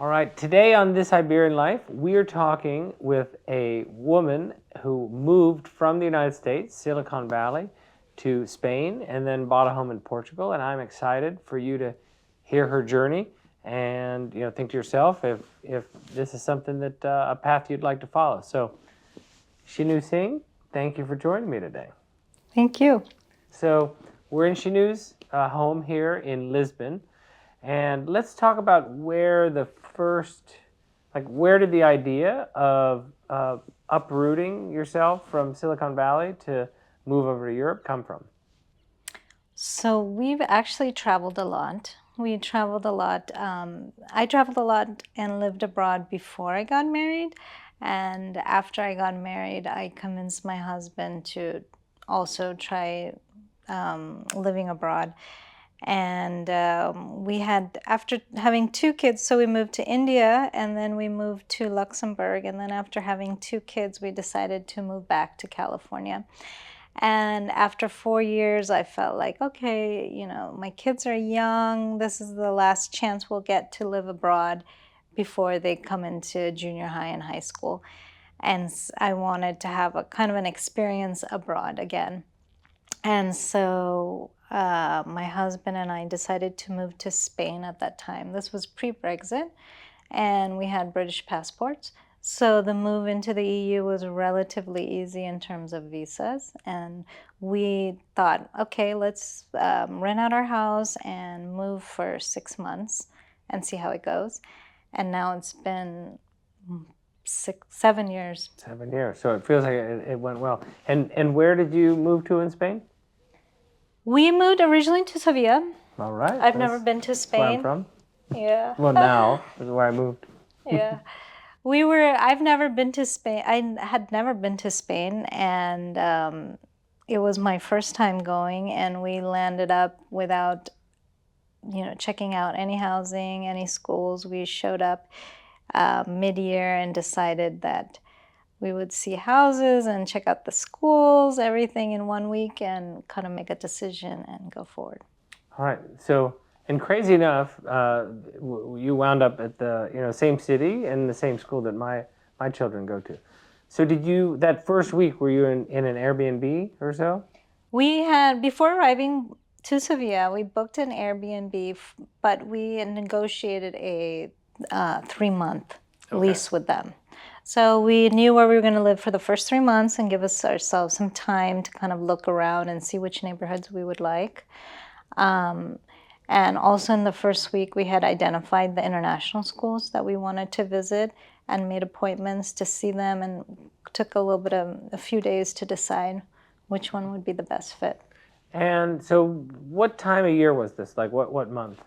All right, today on This Iberian Life, we are talking with a woman who moved from the United States, Silicon Valley, to Spain and then bought a home in Portugal. And I'm excited for you to hear her journey and think to yourself if this is something that a path you'd like to follow. So, Shinu Singh, thank you for joining me today. Thank you. So we're in Shinu's home here in Lisbon. And let's talk about where did the idea of uprooting yourself from Silicon Valley to move over to Europe come from? So we've actually traveled a lot. We traveled a lot. I traveled a lot and lived abroad before I got married. And after I got married, I convinced my husband to also try living abroad. And we had, after having 2 kids, so we moved to India and then we moved to Luxembourg. And then after having 2 kids, we decided to move back to California. And after 4 years, I felt like, okay, my kids are young. This is the last chance we'll get to live abroad before they come into junior high and high school. And I wanted to have a kind of an experience abroad again. And so my husband and I decided to move to Spain at that time. This was pre-Brexit, and we had British passports. So the move into the EU was relatively easy in terms of visas. And we thought, okay, let's rent out our house and move for 6 months and see how it goes. And now it's been 7 years. 7 years. So it feels like it went well. And where did you move to in Spain? We moved originally to Seville. All right. I've never been to Spain. Where I'm from. Yeah. Well, now is where I moved. Yeah. I've never been to Spain. I had never been to Spain, and it was my first time going, and we landed up without, checking out any housing, any schools. We showed up mid-year and decided that we would see houses and check out the schools, everything in 1 week, and kind of make a decision and go forward. All right. So, and crazy enough, you wound up at the same city and the same school that my children go to. So did you, that first week, were you in an Airbnb or so? We had, before arriving to Sevilla, we booked an Airbnb, but we negotiated a 3-month lease with them. So we knew where we were going to live for the first 3 months and give ourselves some time to kind of look around and see which neighborhoods we would like. And also in the first week, we had identified the international schools that we wanted to visit and made appointments to see them, and took a few days to decide which one would be the best fit. And so what time of year was this? Like what month?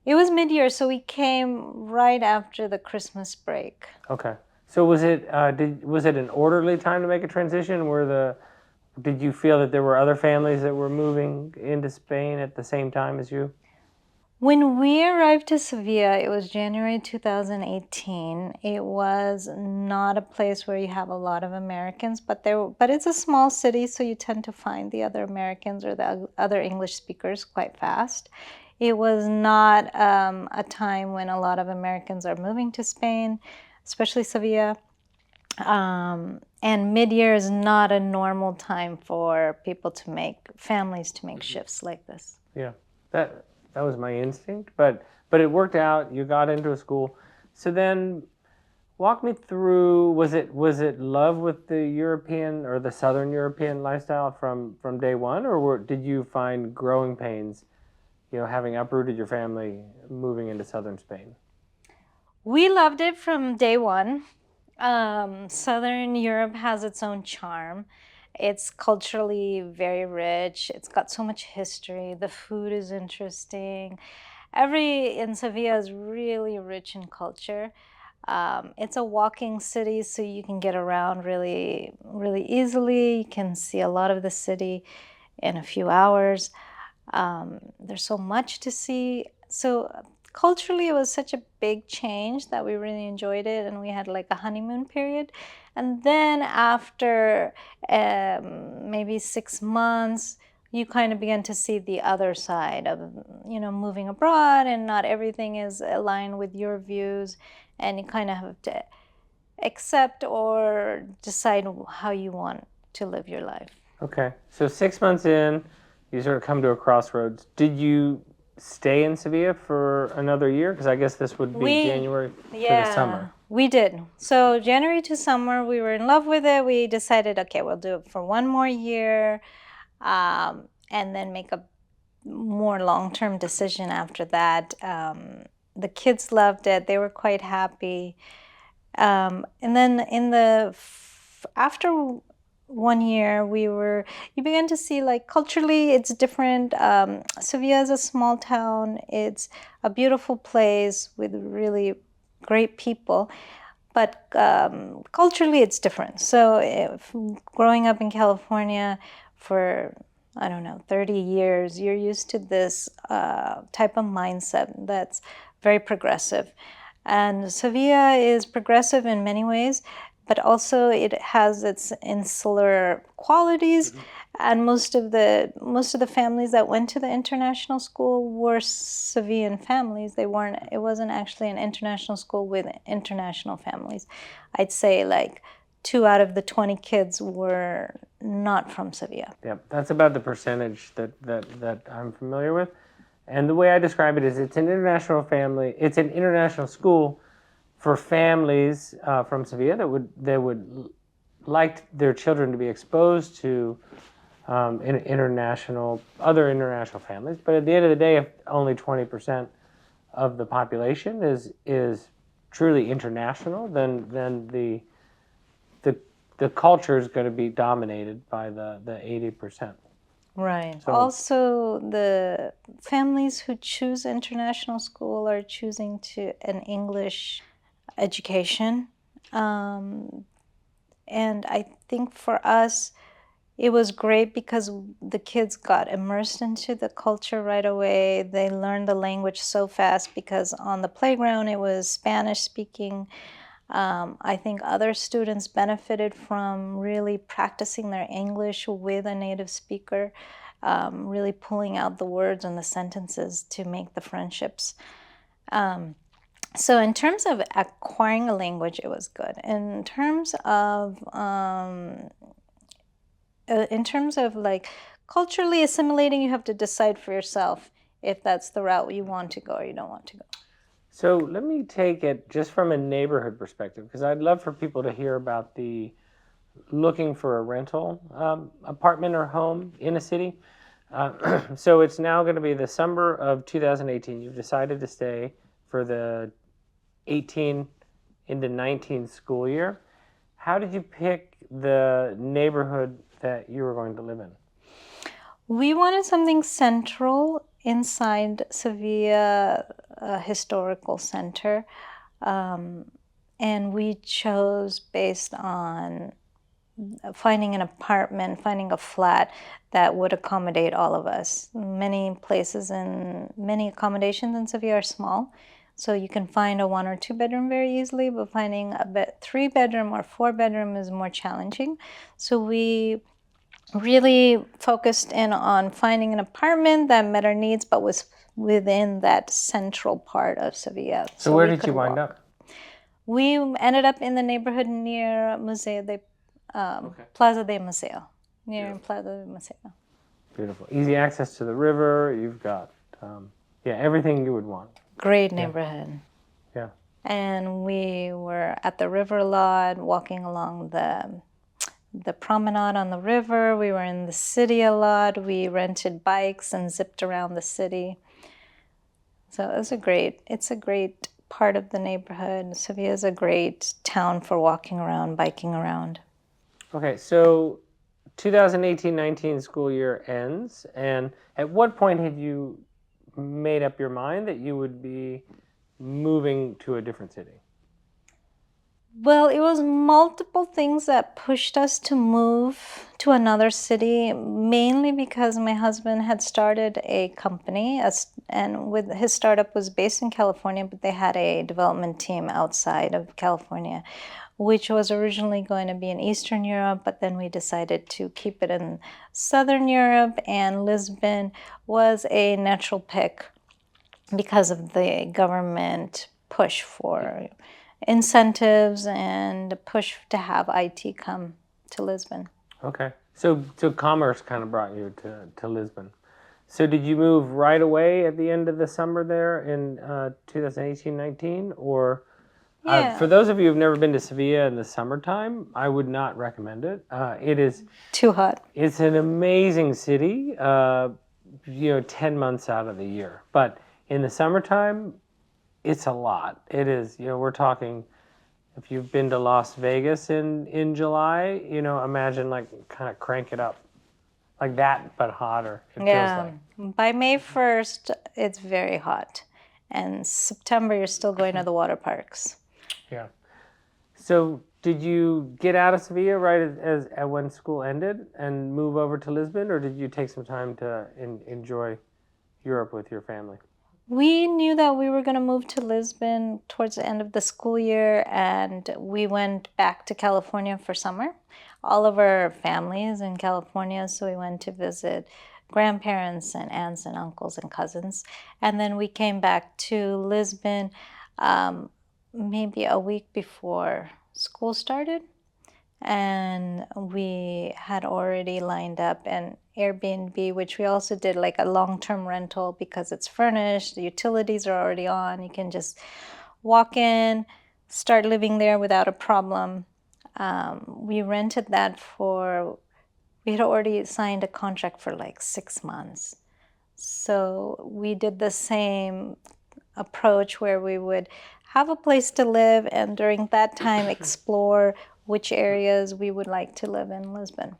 It was mid-year, so we came right after the Christmas break. Okay. So was it an orderly time to make a transition? Did you feel that there were other families that were moving into Spain at the same time as you? When we arrived to Sevilla, it was January 2018. It was not a place where you have a lot of Americans, but it's a small city, so you tend to find the other Americans or the other English speakers quite fast. It was not a time when a lot of Americans are moving to Spain, especially Sevilla. And mid-year is not a normal time for families to make shifts like this. Yeah, that was my instinct, but it worked out. You got into a school. So then walk me through, was it love with the European or the Southern European lifestyle from day one, or did you find growing pains, having uprooted your family, moving into Southern Spain? We loved it from day one. Southern Europe has its own charm. It's culturally very rich. It's got so much history. The food is interesting. In Sevilla is really rich in culture. It's a walking city, so you can get around really, really easily. You can see a lot of the city in a few hours. There's so much to see. So culturally, it was such a big change that we really enjoyed it, and we had like a honeymoon period. And then after maybe 6 months, you kind of begin to see the other side of, moving abroad, and not everything is aligned with your views, and you kind of have to accept or decide how you want to live your life. Okay, so 6 months in, you sort of come to a crossroads. Did you stay in Sevilla for another year? Because I guess this would be January to the summer. We did. So January to summer, we were in love with it. We decided, okay, we'll do it for one more year, and then make a more long-term decision after that. The kids loved it. They were quite happy. And then after 1 year, you begin to see, like, culturally it's different. Sevilla is a small town. It's a beautiful place with really great people, but culturally it's different. So growing up in California for, I don't know, 30 years, you're used to this type of mindset that's very progressive. And Sevilla is progressive in many ways, but also it has its insular qualities. And most of the families that went to the international school were Sevillan families. It wasn't actually an international school with international families. I'd say like 2 out of the 20 kids were not from Sevilla. Yep, that's about the percentage that I'm familiar with. And the way I describe it is it's an international school for families from Sevilla that would like their children to be exposed to other international families. But at the end of the day, if only 20% of the population is truly international, then the culture is going to be dominated by the 80%. Right. So, also, the families who choose international school are choosing an English education. And I think for us, it was great because the kids got immersed into the culture right away. They learned the language so fast because on the playground it was Spanish speaking. I think other students benefited from really practicing their English with a native speaker, really pulling out the words and the sentences to make the friendships. So in terms of acquiring a language, it was good. In terms of like culturally assimilating, you have to decide for yourself if that's the route you want to go or you don't want to go. So let me take it just from a neighborhood perspective, because I'd love for people to hear about the looking for a rental apartment or home in a city. So it's now going to be the summer of 2018. You've decided to stay for the 18 into 19 school year. How did you pick the neighborhood that you were going to live in? We wanted something central inside Sevilla Historical Center, and we chose based on finding an apartment, finding a flat that would accommodate all of us. Many accommodations in Sevilla are small, so you can find a 1 or 2 bedroom very easily, but finding a 3 bedroom or 4 bedroom is more challenging. So we really focused in on finding an apartment that met our needs, but was within that central part of Sevilla. So where did you wind up? We ended up in the neighborhood near Plaza de Museo, near Plaza de Museo. Beautiful. Easy access to the river. You've got, everything you would want. Great neighborhood. Yeah. And we were at the river a lot, walking along the promenade on the river. We were in the city a lot. We rented bikes and zipped around the city. So it's a great part of the neighborhood. Sevilla is a great town for walking around, biking around. Okay, so 2018-19 school year ends, and at what point had you made up your mind that you would be moving to a different city? Well, it was multiple things that pushed us to move to another city, mainly because my husband had started a company, and his startup was based in California, but they had a development team outside of California. which was originally going to be in Eastern Europe, but then we decided to keep it in Southern Europe, and Lisbon was a natural pick because of the government push for incentives and push to have IT come to Lisbon. Okay. So commerce kind of brought you to Lisbon. So did you move right away at the end of the summer there in 2018-19? Or for those of you who've never been to Seville in the summertime, I would not recommend it. It is too hot. It's an amazing city, 10 months out of the year. But in the summertime, it's a lot. It is, we're talking, if you've been to Las Vegas in July, imagine like kind of crank it up. Like that, but hotter, it feels like. By May 1st, it's very hot. And September, you're still going to the water parks. Yeah. So did you get out of Seville right as when school ended and move over to Lisbon, or did you take some time to enjoy Europe with your family? We knew that we were going to move to Lisbon towards the end of the school year, and we went back to California for summer. All of our families in California, so we went to visit grandparents and aunts and uncles and cousins. And then we came back to Lisbon maybe a week before school started. And we had already lined up an Airbnb, which we also did like a long-term rental because it's furnished, the utilities are already on. You can just walk in, start living there without a problem. We rented that we had already signed a contract for like 6 months. So we did the same approach where we would have a place to live and during that time explore which areas we would like to live in Lisbon.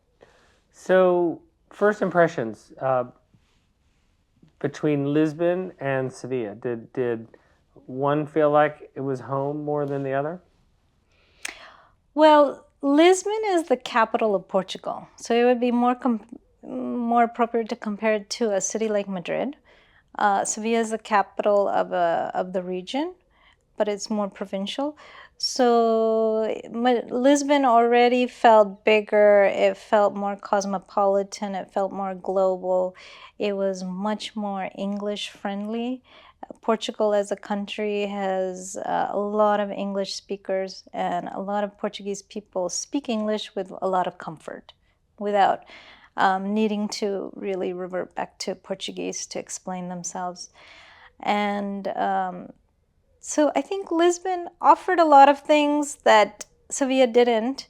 So first impressions between Lisbon and Seville, did one feel like it was home more than the other? Well, Lisbon is the capital of Portugal, so it would be more appropriate to compare it to a city like Madrid. Seville is the capital of the region, but it's more provincial. So Lisbon already felt bigger, it felt more cosmopolitan, it felt more global, it was much more English friendly. Portugal as a country has a lot of English speakers, and a lot of Portuguese people speak English with a lot of comfort without needing to really revert back to Portuguese to explain themselves. And so I think Lisbon offered a lot of things that Sevilla didn't,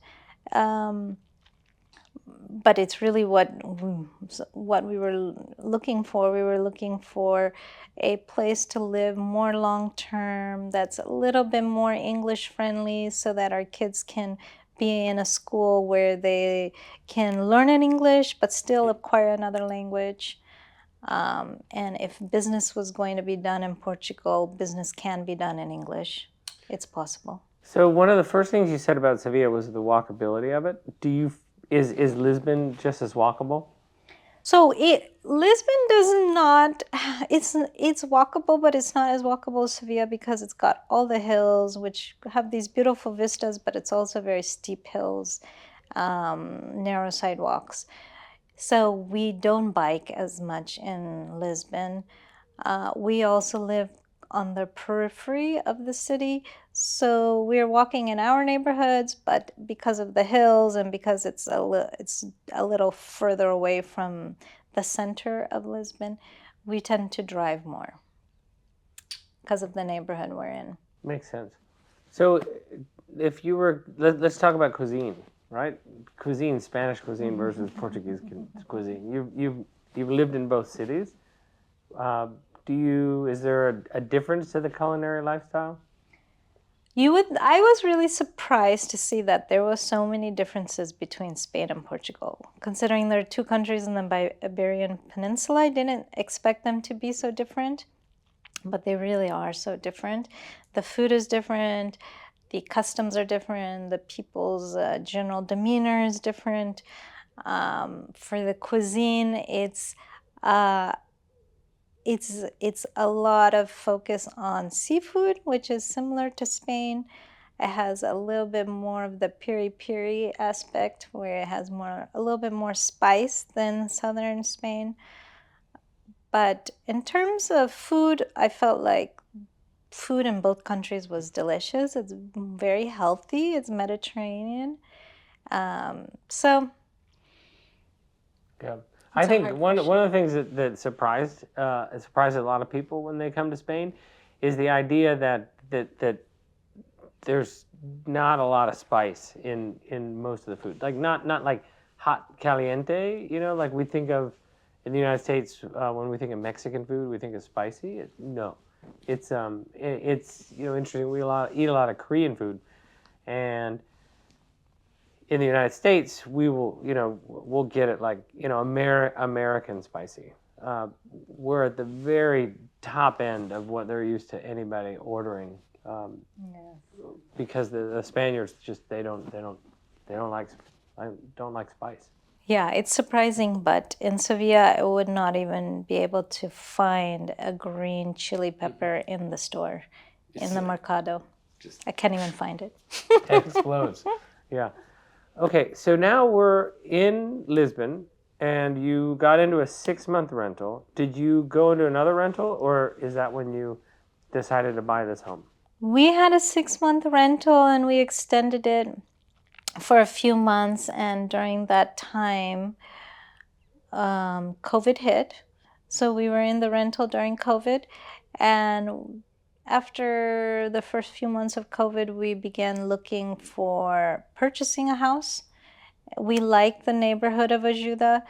but it's really what we were looking for. We were looking for a place to live more long-term that's a little bit more English friendly so that our kids can be in a school where they can learn in English but still acquire another language. And if business was going to be done in Portugal, business can be done in English. It's possible. So one of the first things you said about Sevilla was the walkability of it. Is Lisbon just as walkable? So Lisbon does not, it's walkable, but it's not as walkable as Sevilla because it's got all the hills, which have these beautiful vistas, but it's also very steep hills, narrow sidewalks. So we don't bike as much in Lisbon. We also live on the periphery of the city, so we're walking in our neighborhoods, but because of the hills and because it's a little further away from the center of Lisbon, we tend to drive more because of the neighborhood we're in. Makes sense. So if you were, let's talk about cuisine, right? Cuisine, Spanish cuisine versus Portuguese cuisine. You've lived in both cities. Is there a difference to the culinary lifestyle? I was really surprised to see that there were so many differences between Spain and Portugal. Considering there are two countries in the Iberian Peninsula, I didn't expect them to be so different, but they really are so different. The food is different, the customs are different, the people's general demeanor is different. For the cuisine, it's a lot of focus on seafood, which is similar to Spain, It has a little bit more of the piri-piri aspect, where it has a little bit more spice than southern Spain. But in terms of food, I felt like food in both countries was delicious. It's very healthy. It's Mediterranean. So Yeah. I it's a think hard one question. of the things that surprised a lot of people when they come to Spain is the idea that there's not a lot of spice in most of the food. Like not like hot caliente, like we think of in the United States when we think of Mexican food, we think of spicy. No, it's interesting. We eat a lot of Korean food, and in the United States, we'll get it like American spicy. We're at the very top end of what they're used to anybody ordering, Yeah. because the Spaniards just they don't like spice. Yeah, it's surprising, but in Sevilla, I would not even be able to find a green chili pepper in the store, in the mercado. I can't even find it. It explodes. Yeah. Okay, so now we're in Lisbon, and you got into a 6-month rental. Did you go into another rental, or is that when you decided to buy this home? We had a 6-month rental and we extended it for a few months. And during that time, COVID hit. So we were in the rental during COVID. And after the first few months of COVID, we began looking for purchasing a house. We liked the neighborhood of Ajuda.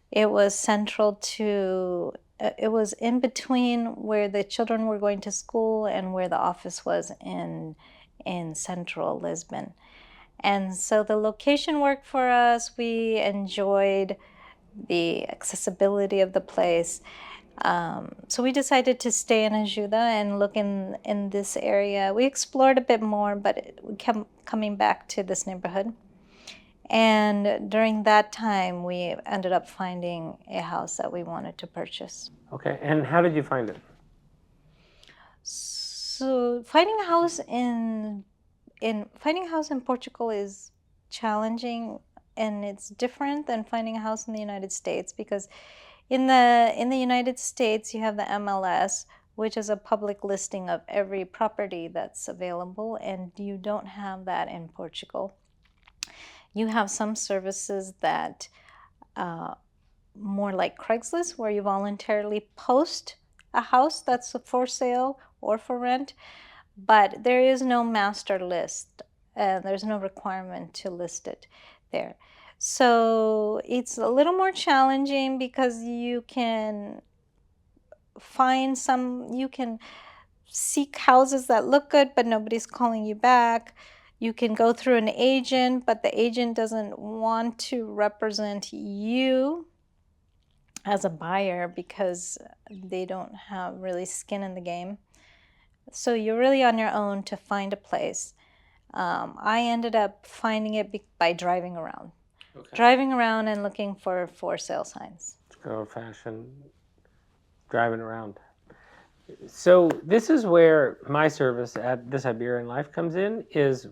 It was central to, it was in between where the children were going to school and where the office was in central Lisbon. And so the location worked for us. We enjoyed the accessibility of the place. So we decided to stay in Ajuda and look in this area. We explored a bit more, but we kept coming back to this neighborhood. And during that time, we ended up finding a house that we wanted to purchase. Okay, and how did you find it? So finding a house in Portugal is challenging, and it's different than finding a house in the United States, because in the United States you have the MLS, which is a public listing of every property that's available, and you don't have that in Portugal. You have some services that more like Craigslist, where you voluntarily post a house that's for sale or for rent, but there is no master list, and there's no requirement to list it there. So it's a little more challenging because you can seek houses that look good, but nobody's calling you back. You can go through an agent, but the agent doesn't want to represent you as a buyer because they don't have really skin in the game. So you're really on your own to find a place. I ended up finding it by driving around. Okay. Driving around and looking for sale signs. Old fashioned driving around. So this is where my service at This Iberian Life comes in. Is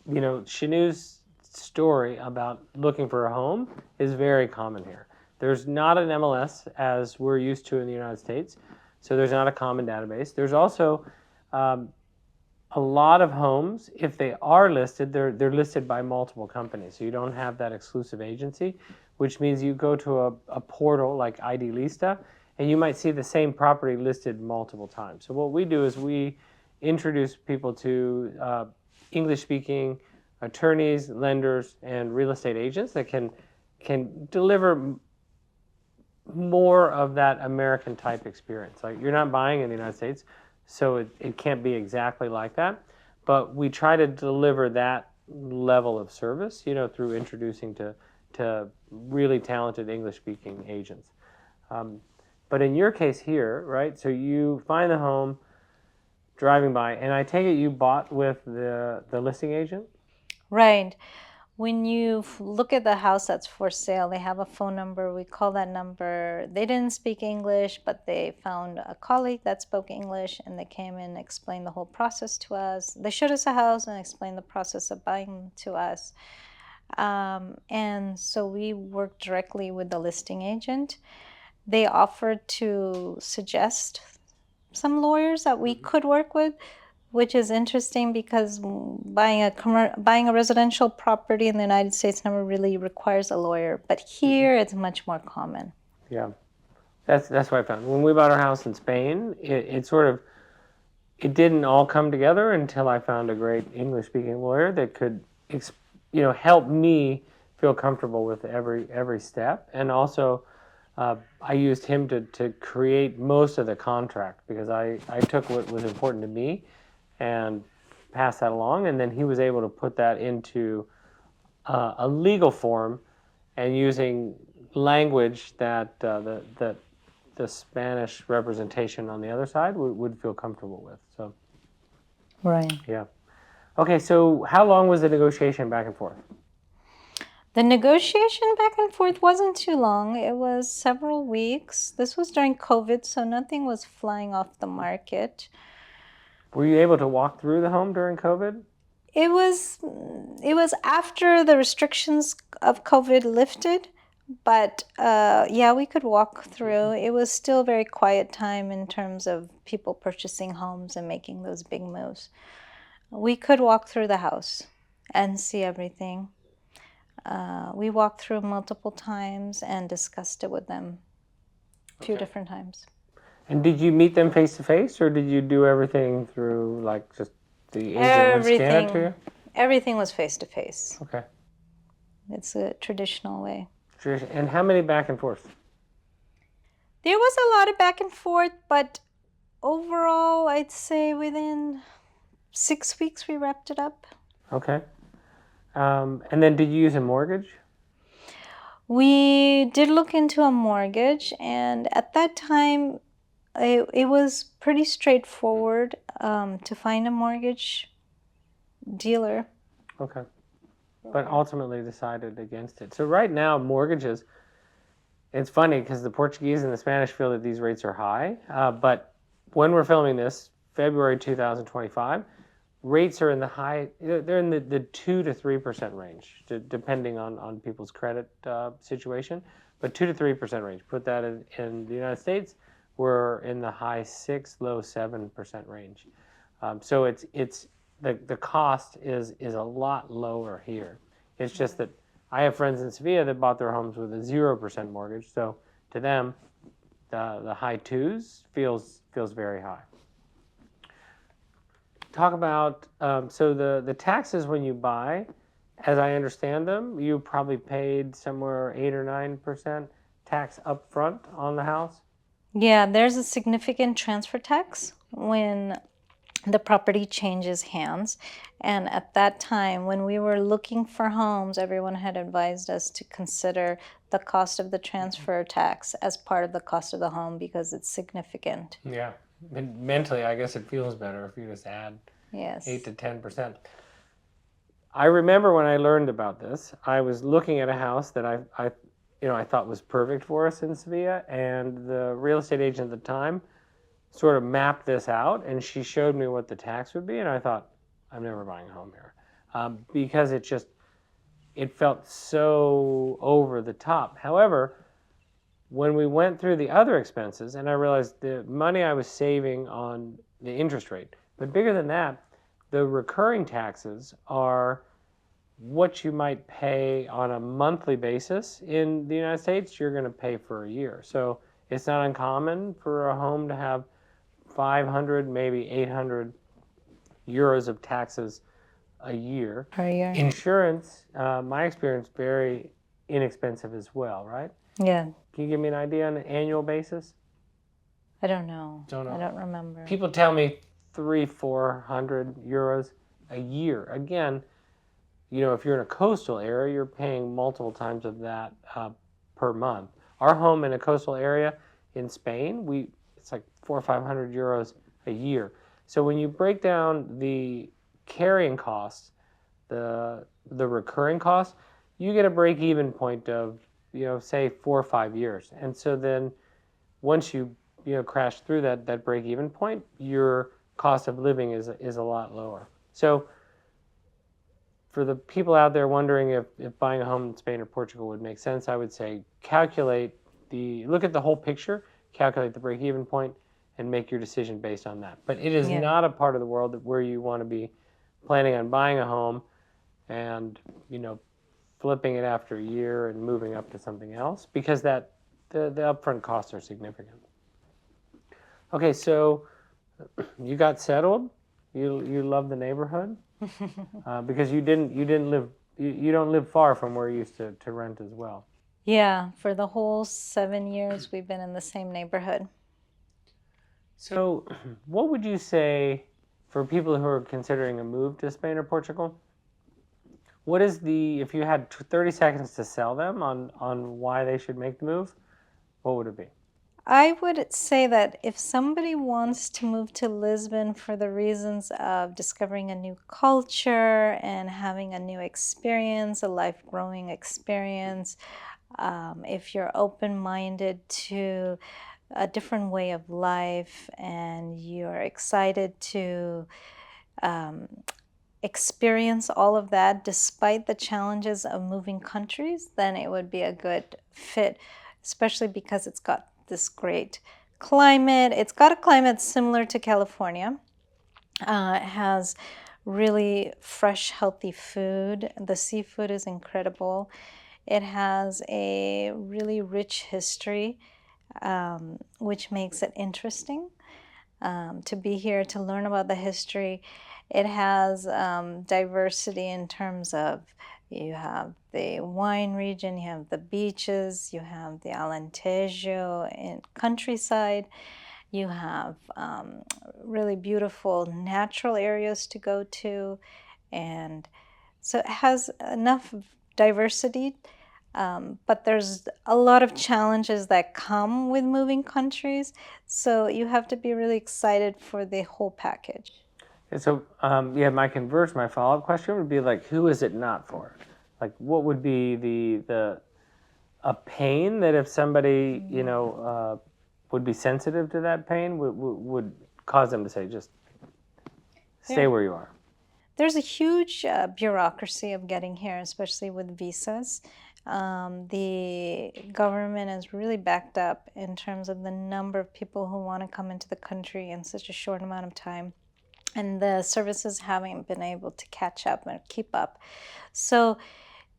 Shinu's story about looking for a home is very common here. There's not an MLS as we're used to in the United States, so there's not a common database. There's also a lot of homes, if they are listed, they're listed by multiple companies, so you don't have that exclusive agency, which means you go to a portal like ID Lista, and you might see the same property listed multiple times. So what we do is we introduce people to English-speaking attorneys, lenders, and real estate agents that can deliver more of that American type experience. Like, you're not buying in the United States, so it can't be exactly like that, but we try to deliver that level of service, through introducing to really talented English-speaking agents. But in your case here, right, so you find the home driving by, and I take it you bought with the listing agent? Right. when you look at the house that's for sale, they have a phone number. We call that number. They didn't speak English, but they found a colleague that spoke English, and they came and explained the whole process to us. They showed us a house and explained the process of buying to us. And so we worked directly with the listing agent. They offered to suggest some lawyers that we could work with, which is interesting because buying a residential property in the United States never really requires a lawyer, but here it's much more common. Yeah, that's what I found. When we bought our house in Spain, it didn't all come together until I found a great English-speaking lawyer that could, help me feel comfortable with every step, and also I used him to create most of the contract because I took what was important to me and passed that along, and then he was able to put that into a legal form and using language that the Spanish representation on the other side would feel comfortable with. So, Right. yeah. Okay, so how long was the negotiation back and forth? The negotiation back and forth wasn't too long. It was several weeks. This was during COVID, so nothing was flying off the market. Were you able to walk through the home during COVID? It was after the restrictions of COVID lifted, but yeah, we could walk through. It was still a very quiet time in terms of people purchasing homes and making those big moves. We could walk through the house and see everything. We walked through multiple times and discussed it with them a few different times. And did you meet them face to face, or did you do everything through like just the agent would scan it to you? Everything was face to face. Okay. It's a traditional way. And how many back and forth? There was a lot of back and forth, but overall, I'd say within 6 weeks we wrapped it up. Okay. And then did you use a mortgage? We did look into a mortgage, and at that time, it was pretty straightforward to find a mortgage dealer. Okay. But ultimately decided against it. So right now, mortgages, it's funny because the Portuguese and the Spanish feel that these rates are high. But when we're filming this, February 2025, rates are in the high, they're in the 2 to 3% range, depending on people's credit situation. But 2 to 3% range. Put that in the United States, we're in the high 6, low 7% range. So it's the cost is a lot lower here. It's just that I have friends in Seville that bought their homes with a 0% mortgage. So to them, the high 2s feels very high. Talk about so the taxes when you buy, as I understand them, you probably paid somewhere 8 or 9% tax up front on the house. Yeah, there's a significant transfer tax when the property changes hands. And at that time, when we were looking for homes, everyone had advised us to consider the cost of the transfer tax as part of the cost of the home because it's significant. Yeah. Mentally, I guess it feels better if you just add 8 to 10%. I remember when I learned about this, I was looking at a house that I thought was perfect for us in Sevilla, and the real estate agent at the time sort of mapped this out, and she showed me what the tax would be, and I thought, I'm never buying a home here, because it felt so over the top. However, when we went through the other expenses, and I realized the money I was saving on the interest rate, but bigger than that, the recurring taxes are what you might pay on a monthly basis. In the United States, you're going to pay for a year. So it's not uncommon for a home to have 500, maybe 800 euros of taxes a year. Per year. Insurance, my experience, very inexpensive as well, right? Yeah. Can you give me an idea on an annual basis? I don't know. Don't know. I don't remember. People tell me 300-400 euros a year. Again, if you're in a coastal area, you're paying multiple times of that per month. Our home in a coastal area in Spain, it's like 400 or 500 euros a year. So when you break down the carrying costs the recurring costs, you get a break-even point of, say 4 or 5 years. And so then once you crash through that break-even point, your cost of living is a lot lower. So for the people out there wondering if buying a home in Spain or Portugal would make sense, I would say look at the whole picture, calculate the break-even point, and make your decision based on that. But it is Yeah. not a part of the world where you want to be planning on buying a home and flipping it after a year and moving up to something else, because the upfront costs are significant. Okay, so you got settled. You love the neighborhood because you don't live far from where you used to rent as well. Yeah, for the whole 7 years we've been in the same neighborhood. So, what would you say for people who are considering a move to Spain or Portugal? What is if you had 30 seconds to sell them on why they should make the move, what would it be? I would say that if somebody wants to move to Lisbon for the reasons of discovering a new culture and having a new experience, a life-growing experience, if you're open-minded to a different way of life and you're excited to experience all of that despite the challenges of moving countries, then it would be a good fit, especially because it's got this great climate. It's got a climate similar to California. It has really fresh, healthy food. The seafood is incredible. It has a really rich history, which makes it interesting to be here to learn about the history. It has diversity in terms of you have the wine region, you have the beaches, you have the Alentejo in countryside, you have really beautiful natural areas to go to, and so it has enough diversity. But there's a lot of challenges that come with moving countries, so you have to be really excited for the whole package. And so, my follow-up question would be like, who is it not for? Like, what would be a pain that if somebody, would be sensitive to that pain would cause them to say, just stay where you are? There's a huge bureaucracy of getting here, especially with visas. The government is really backed up in terms of the number of people who want to come into the country in such a short amount of time. And the services haven't been able to catch up and keep up. So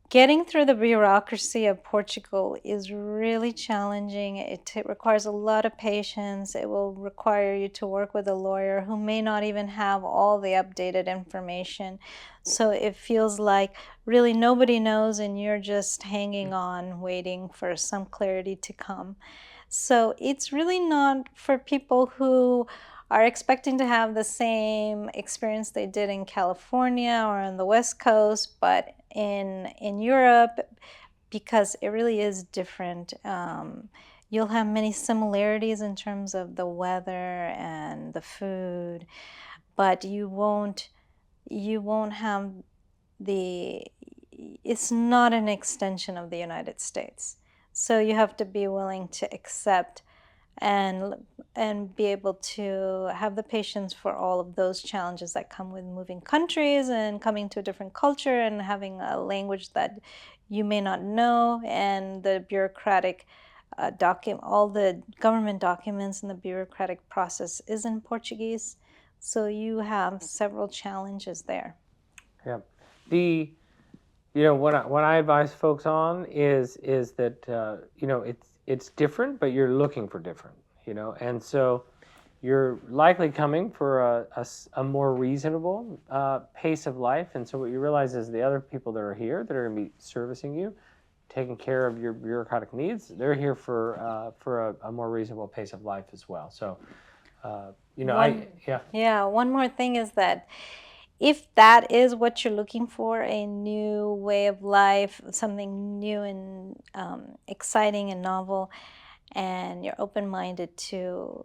getting through the bureaucracy of Portugal is really challenging. It requires a lot of patience. It will require you to work with a lawyer who may not even have all the updated information. So it feels like really nobody knows and you're just hanging on, waiting for some clarity to come. So it's really not for people who are expecting to have the same experience they did in California or on the West Coast, but in Europe, because it really is different. You'll have many similarities in terms of the weather and the food, but you won't have the it's not an extension of the United States. So you have to be willing to accept and be able to have the patience for all of those challenges that come with moving countries and coming to a different culture and having a language that you may not know, and the bureaucratic all the government documents and the bureaucratic process is in Portuguese, so you have several challenges there. Yeah. What I advise folks on is that it's different, but you're looking for different, and so you're likely coming for a more reasonable pace of life. And so what you realize is the other people that are here that are going to be servicing you, taking care of your bureaucratic needs, they're here for a more reasonable pace of life as well. So, one more thing is that if that is what you're looking for, a new way of life, something new and exciting and novel, and you're open-minded to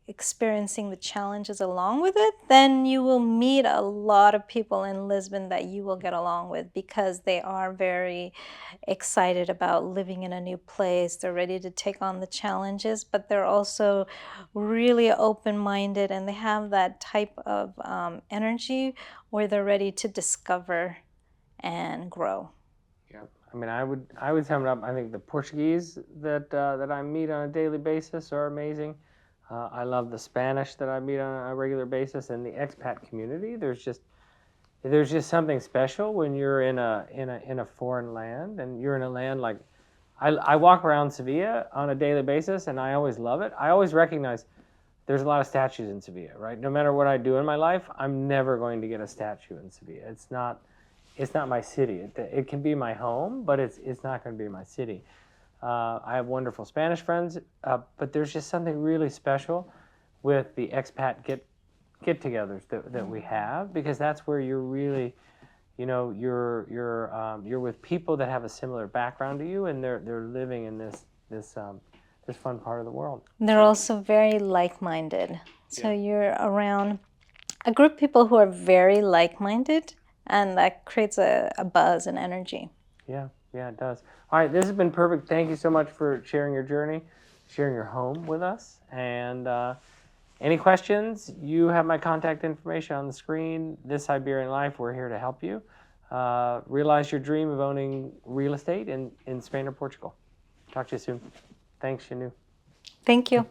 experiencing the challenges along with it, then you will meet a lot of people in Lisbon that you will get along with, because they are very excited about living in a new place. They're ready to take on the challenges, but they're also really open-minded, and they have that type of energy where they're ready to discover and grow. Yeah, I mean, I would sum it up. I think the Portuguese that I meet on a daily basis are amazing. I love the Spanish that I meet on a regular basis, and the expat community. There's just something special when you're in a foreign land, and you're in a land like I walk around Seville on a daily basis, and I always love it. I always recognize there's a lot of statues in Seville, right? No matter what I do in my life, I'm never going to get a statue in Seville. It's not my city. It can be my home, but it's not going to be my city. I have wonderful Spanish friends, but there's just something really special with the expat get-togethers that we have, because that's where you're really, you're with people that have a similar background to you, and they're living in this fun part of the world. They're also very like-minded. So Yeah. you're around a group of people who are very like-minded, and that creates a buzz and energy. Yeah, it does. All right, this has been perfect. Thank you so much for sharing your journey, sharing your home with us. And any questions, you have my contact information on the screen. This Iberian Life, we're here to help you realize your dream of owning real estate in Spain or Portugal. Talk to you soon. Thanks, Shinu. Thank you.